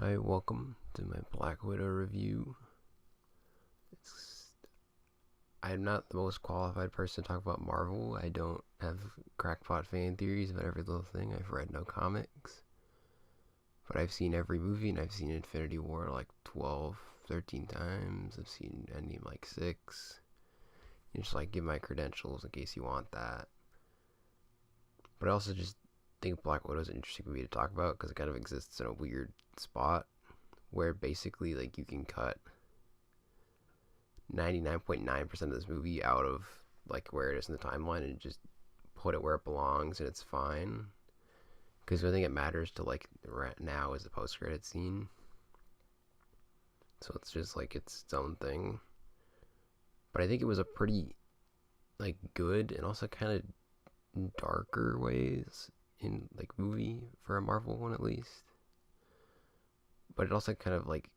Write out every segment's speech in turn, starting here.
Hi, welcome to my Black Widow review. It's, I'm not the most qualified person to talk about Marvel. I don't have crackpot fan theories about every little thing. I've read no comics. But I've seen every movie, and I've seen Infinity War like 12, 13 times. I've seen Endgame like 6. You just like give my credentials in case you want that. But I also just think Black Widow is an interesting movie to talk about because it kind of exists in a weird spot where basically like you can cut 99.9% of this movie out of like where it is in the timeline and just put it where it belongs and it's fine. Because I think it matters to like right now is the post credit scene. So it's just like its own thing. But I think it was a pretty like good and also kind of darker ways in like movie for a Marvel one at least. But it also kind of like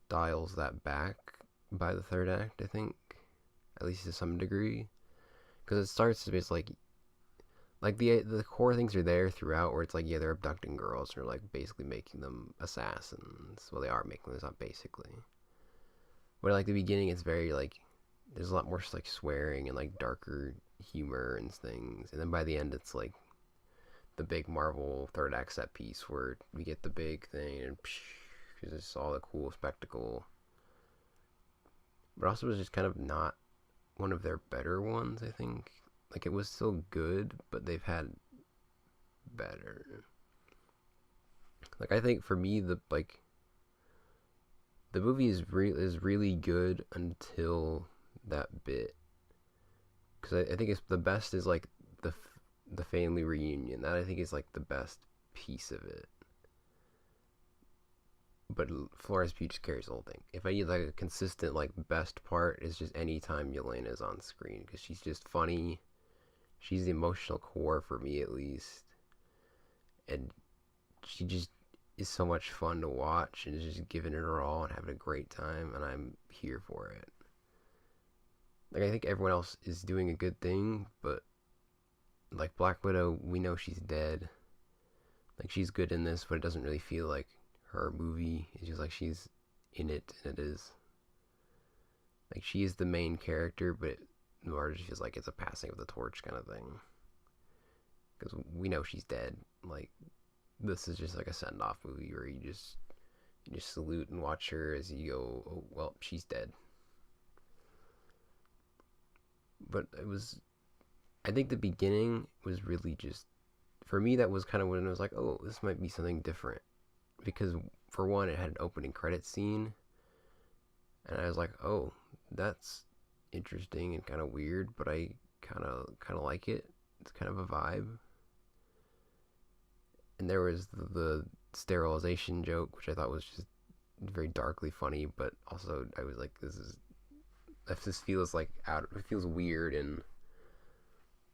dials that back by the third act, I think, at least to some degree, because it starts to be like the core things are there throughout, where it's like they're abducting girls and they're like basically making them assassins. Well, they are making them, not basically. But like the beginning, it's very like there's a lot more like swearing and like darker humor and things, and then by the end, it's like the big Marvel third act set piece where we get the big thing and because it's all the cool spectacle. But also it was just kind of not one of their better ones, I think. Like it was still good, but they've had better. Like I think for me the movie is really good until that bit. Cuz I think it's the best is like the family reunion. That I think is like the best piece of it. But Florence Pugh just carries the whole thing. If I need like a consistent like best part, is just anytime Yelena is on screen because she's just funny. She's the emotional core for me at least, and she just is so much fun to watch and is just giving it her all and having a great time, and I'm here for it. Like I think everyone else is doing a good thing, but like Black Widow, we know she's dead. Like she's good in this, but it doesn't really feel like her movie. It's just like she's in it, and it is like she is the main character, but it more just feels like it's a passing of the torch kind of thing. Because we know she's dead. Like this is just like a send off movie where you just salute and watch her as you go. Oh well, she's dead. But it was. I think the beginning was really just for me. That was kind of when it was like, oh, this might be something different because for one, it had an opening credit scene, and I was like, oh, that's interesting and kind of weird, but I kind of like it. It's kind of a vibe. And there was the sterilization joke, which I thought was just very darkly funny, but also I was like, this feels like out. It feels weird and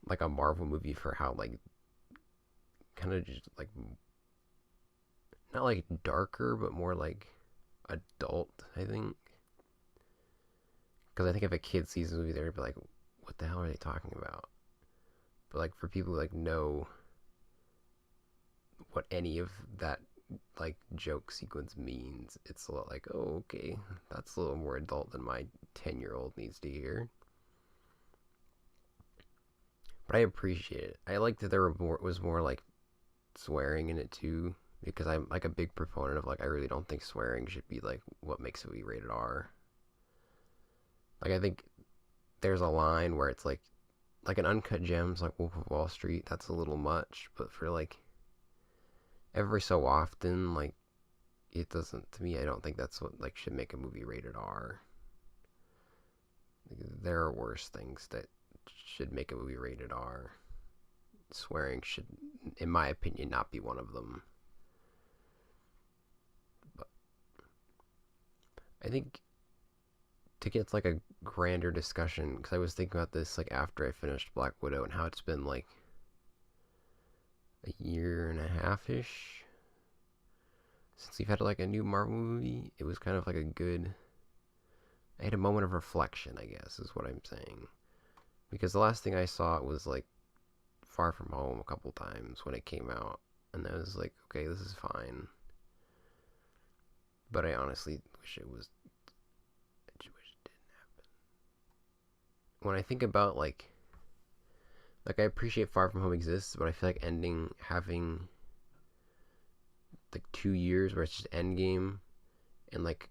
like a Marvel movie for how like kind of just like not like darker, but more like adult. I think because I think if a kid sees this movie, they'd be like, "What the hell are they talking about?" But like for people who like know what any of that like joke sequence means, it's a lot like, "Oh, okay, that's a little more adult than my 10-year-old needs to hear." But I appreciate it. I like that there was more like swearing in it too, because I'm like a big proponent of like I really don't think swearing should be like what makes it be rated R. Like I think there's a line where it's like an uncut gems like Wolf of Wall Street, that's a little much, but for like every so often, like it doesn't to me. I don't think that's what like should make a movie rated R. Like, there are worse things that should make a movie rated R. Swearing should, in my opinion, not be one of them. But I think to get to like a grander discussion, because I was thinking about this like after I finished Black Widow and how it's been like a year and a half ish since we've had like a new Marvel movie. It was kind of like a good. I had a moment of reflection, I guess, is what I'm saying. Because the last thing I saw was like Far From Home a couple times when it came out, and I was like, okay, this is fine. But I honestly wish it was. I just wish it didn't happen. When I think about like I appreciate Far From Home exists, but I feel like ending having like 2 years where it's just Endgame and like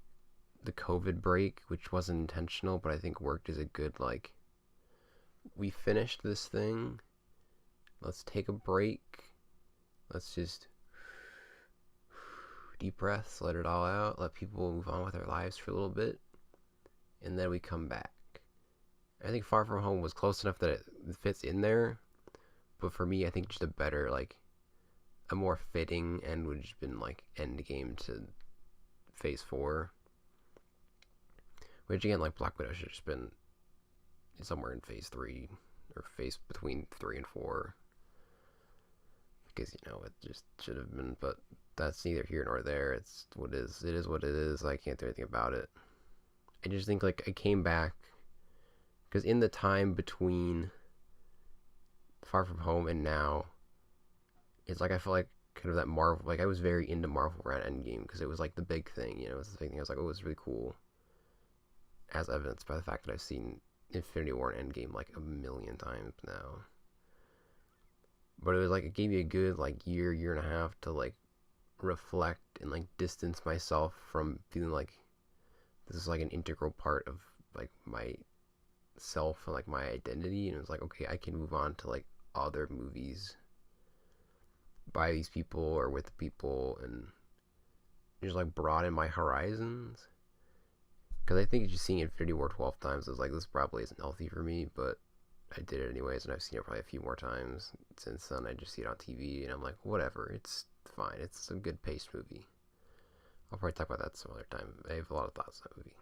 the COVID break, which wasn't intentional, but I think worked as a good like we finished this thing. Let's take a break. Let's just deep breaths, let it all out, let people move on with their lives for a little bit, and then we come back. I think Far From Home was close enough that it fits in there, but for me, I think just a better like a more fitting end would have been like Endgame to Phase 4, which again, like Black Widow should have just been somewhere in Phase 3 or phase between 3 and 4 because it just should have been, but that's neither here nor there. It's what it is. It is what it is. I can't do anything about it. I just think like I came back because in the time between Far From Home and now, it's like I feel like kind of that Marvel. Like I was very into Marvel around Endgame because it was like the big thing. It was the big thing. I was like, oh, it was really cool. As evidenced by the fact that I've seen Infinity War and Endgame like a million times now. But it was like it gave me a good like year and a half to like reflect and like distance myself from feeling like this is like an integral part of like my self and like my identity. And it was like, okay, I can move on to like other movies by these people or with the people and just like broaden my horizons. Because I think just seeing Infinity War 12 times is like, this probably isn't healthy for me, but I did it anyways, and I've seen it probably a few more times since then. I just see it on TV, and I'm like, whatever, it's fine. It's a good paced movie. I'll probably talk about that some other time. I have a lot of thoughts on that movie.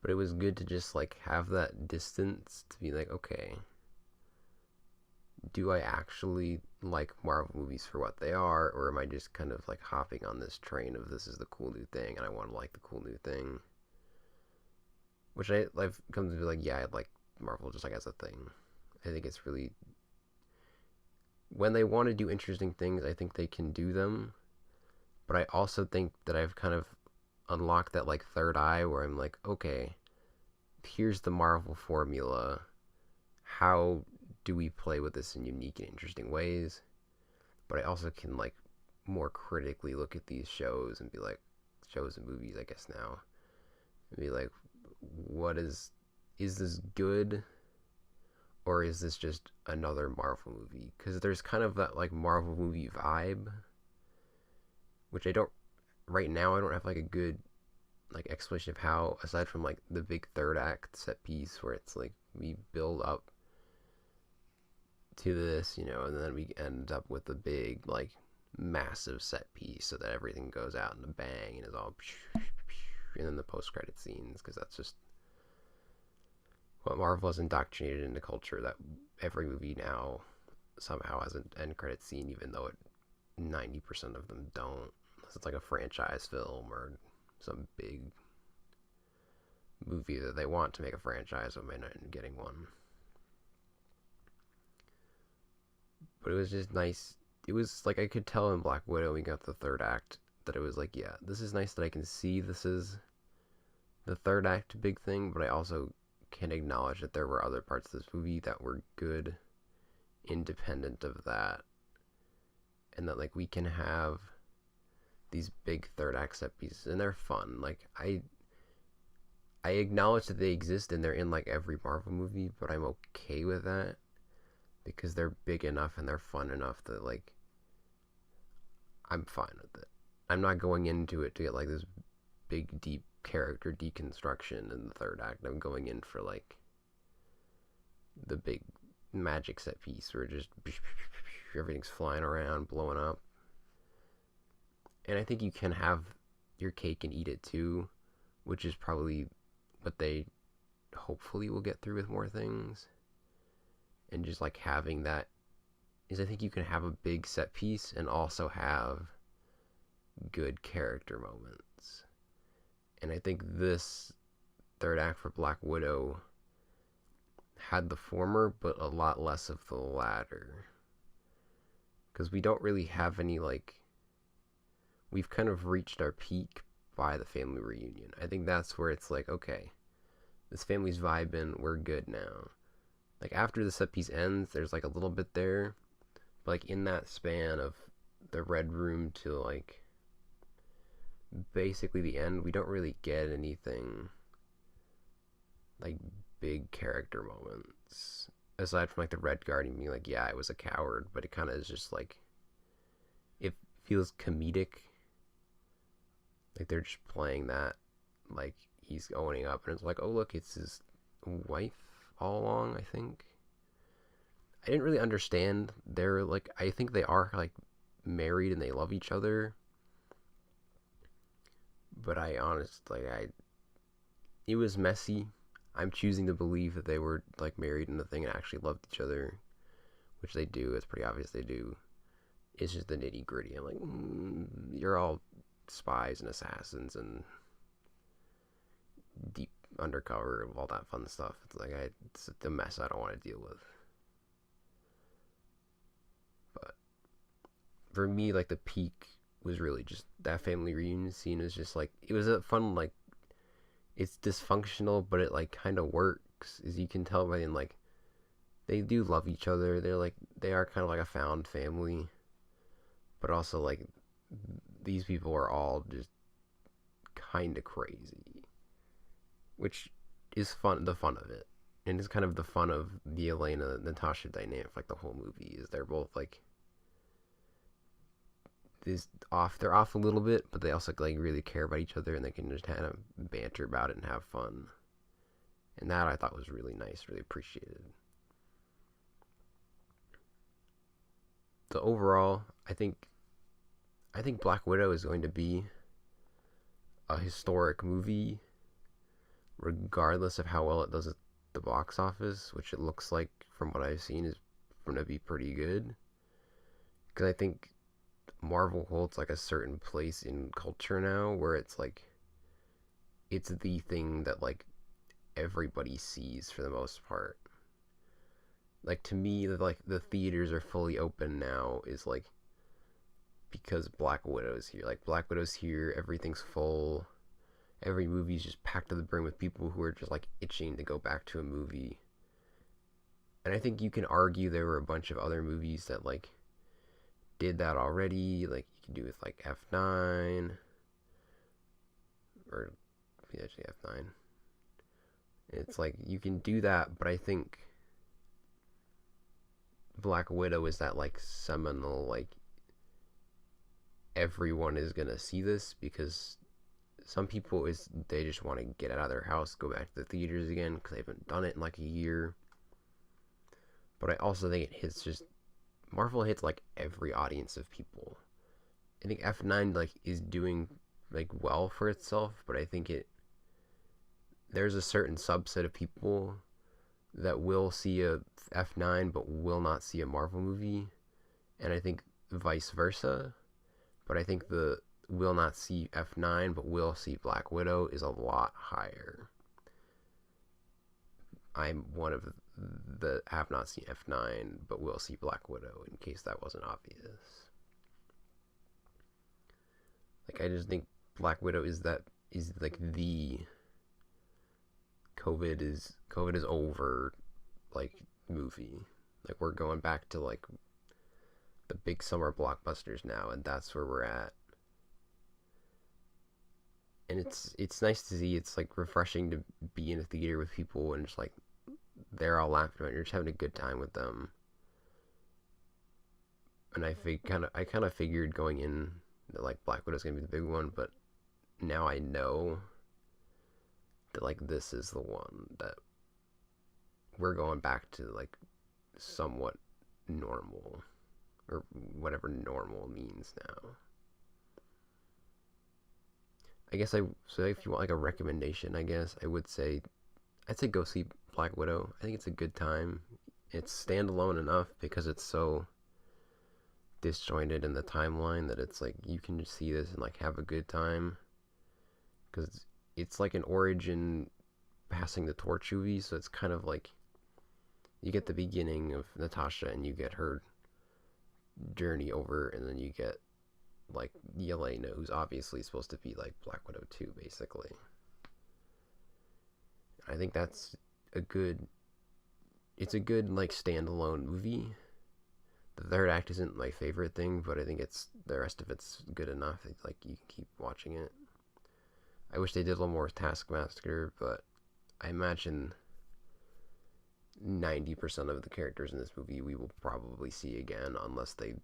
But it was good to just like have that distance to be like, okay, do I actually like Marvel movies for what they are, or am I just kind of like hopping on this train of this is the cool new thing and I want to like the cool new thing? Which I like comes to be like, yeah, I like Marvel just like as a thing. I think it's really when they want to do interesting things, I think they can do them. But I also think that I've kind of unlocked that like third eye where I'm like, okay, here's the Marvel formula. How do we play with this in unique and interesting ways? But I also can like more critically look at these shows and be like, shows and movies, I guess now, and be like, what is this good, or is this just another Marvel movie? Because there's kind of that like Marvel movie vibe, which I don't right now. I don't have like a good like explanation of how, aside from like the big third act set piece where it's like we build up to this, and then we end up with a big like massive set piece so that everything goes out in a bang and is all and then the post-credit scenes, because that's just what Marvel has indoctrinated into culture, that every movie now somehow has an end credit scene, even though 90% of them don't, unless it's like a franchise film or some big movie that they want to make a franchise but may not end up getting one. But it was just nice. It was like I could tell in Black Widow we got the third act that it was like, yeah, this is nice that I can see this is the third act big thing, but I also can acknowledge that there were other parts of this movie that were good independent of that, and that like we can have these big third act set pieces and they're fun. Like I acknowledge that they exist and they're in like every Marvel movie, but I'm okay with that because they're big enough and they're fun enough that like I'm fine with it. I'm not going into it to get like this big deep character deconstruction in the third act. I'm going in for like the big magic set piece where just everything's flying around, blowing up. And I think you can have your cake and eat it too, which is probably what they hopefully will get through with more things. And just like having that is, I think you can have a big set piece and also have good character moments. And I think this third act for Black Widow had the former, but a lot less of the latter. Because we don't really have any, like, we've kind of reached our peak by the family reunion. I think that's where it's like, okay, this family's vibing, we're good now. Like after the set piece ends, there's like a little bit there, but like in that span of the red room to like basically the end, we don't really get anything like big character moments aside from like the Red Guardian being like, yeah, I was a coward, but it kind of is just like it feels comedic. Like they're just playing that, like he's owning up, and it's like, oh look, it's his wife all along. I think I didn't really understand. They're like, I think they are like married and they love each other, but it was messy. I'm choosing to believe that they were like married in the thing and actually loved each other, which they do. It's pretty obvious they do. It's just the nitty gritty. I'm like, you're all spies and assassins and deep undercover and all that fun stuff. It's like it's the mess I don't want to deal with. But for me, like the peak was really just that family reunion scene. Is just like it was a fun like it's dysfunctional, but it like kind of works. As you can tell by then, like they do love each other. They are kind of like a found family, but also like these people are all just kind of crazy, which is fun. The fun of it, and it's kind of the fun of the Elena Natasha dynamic. Like the whole movie is they're both like they're off a little bit, but they also like really care about each other and they can just kind of banter about it and have fun. And that I thought was really nice, really appreciated. So overall, I think Black Widow is going to be a historic movie, regardless of how well it does at the box office, which it looks like from what I've seen is going to be pretty good. Because I think Marvel holds like a certain place in culture now where it's like it's the thing that like everybody sees for the most part. Like to me, like the theaters are fully open now is like because Black Widow's here. Like Black Widow's here, everything's full. Every movie's just packed to the brim with people who are just like itching to go back to a movie. And I think you can argue there were a bunch of other movies that like did that already. Like you can do with like F9 or actually F9. It's like you can do that, but I think Black Widow is that like seminal like everyone is gonna see this because some people is they just want to get out of their house, go back to the theaters again because they haven't done it in like a year. But I also think it hits just Marvel hits like every audience of people. I think F9 like is doing like well for itself, but I think there's a certain subset of people that will see a F9 but will not see a Marvel movie, and I think vice versa. But I think the will not see F9 but will see Black Widow is a lot higher. I'm one of the have not seen F9 but will see Black Widow in case that wasn't obvious. Like I just think Black Widow is like the COVID is over like movie. Like we're going back to like the big summer blockbusters now, and that's where we're at. And it's nice to see. It's like refreshing to be in a theater with people and just like they're all laughing about it. You're just having a good time with them. And I kind of figured going in that like Black Widow's gonna be the big one, but now I know that like this is the one that we're going back to like somewhat normal or whatever normal means now. I guess so if you want like a recommendation, I guess I'd say go see Black Widow. I think it's a good time. It's standalone enough because it's so disjointed in the timeline that it's like you can just see this and like have a good time because it's like an origin passing the torch movie, so it's kind of like you get the beginning of Natasha and you get her journey over, and then you get like Yelena, who's obviously supposed to be like Black Widow 2, basically. I think that's a good. It's a good like standalone movie. The third act isn't my favorite thing, but I think it's the rest of it's good enough. Like you can keep watching it. I wish they did a little more with Taskmaster, but I imagine 90% of the characters in this movie we will probably see again unless they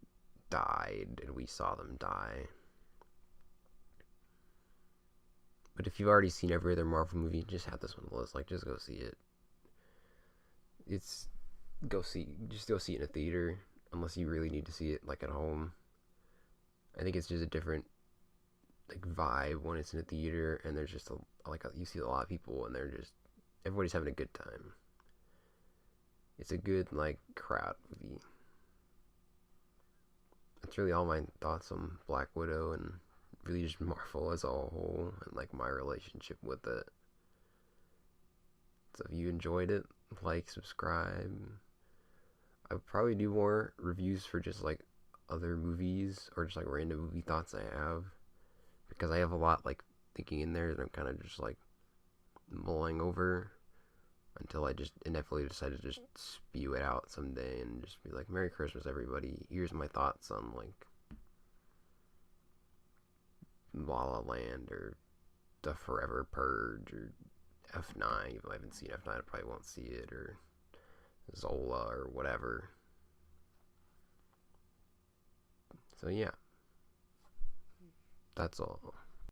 died and we saw them die. But if you've already seen every other Marvel movie, just have this one on the list. Like, just go see it. It's just go see it in a theater, unless you really need to see it like at home. I think it's just a different like vibe when it's in a theater, and there's just you see a lot of people, and everybody's having a good time. It's a good like crowd movie. That's really all my thoughts on Black Widow and really just Marvel as a whole and like my relationship with it. So if you enjoyed it, like, subscribe. I would probably do more reviews for just like other movies or just like random movie thoughts I have, because I have a lot like thinking in there that I'm kind of just like mulling over until I just inevitably decide to just spew it out someday and just be like, Merry Christmas, everybody. Here's my thoughts on like La La Land or The Forever Purge or F9. Even though I haven't seen F9, I probably won't see it, or Zola or whatever. So yeah, that's all.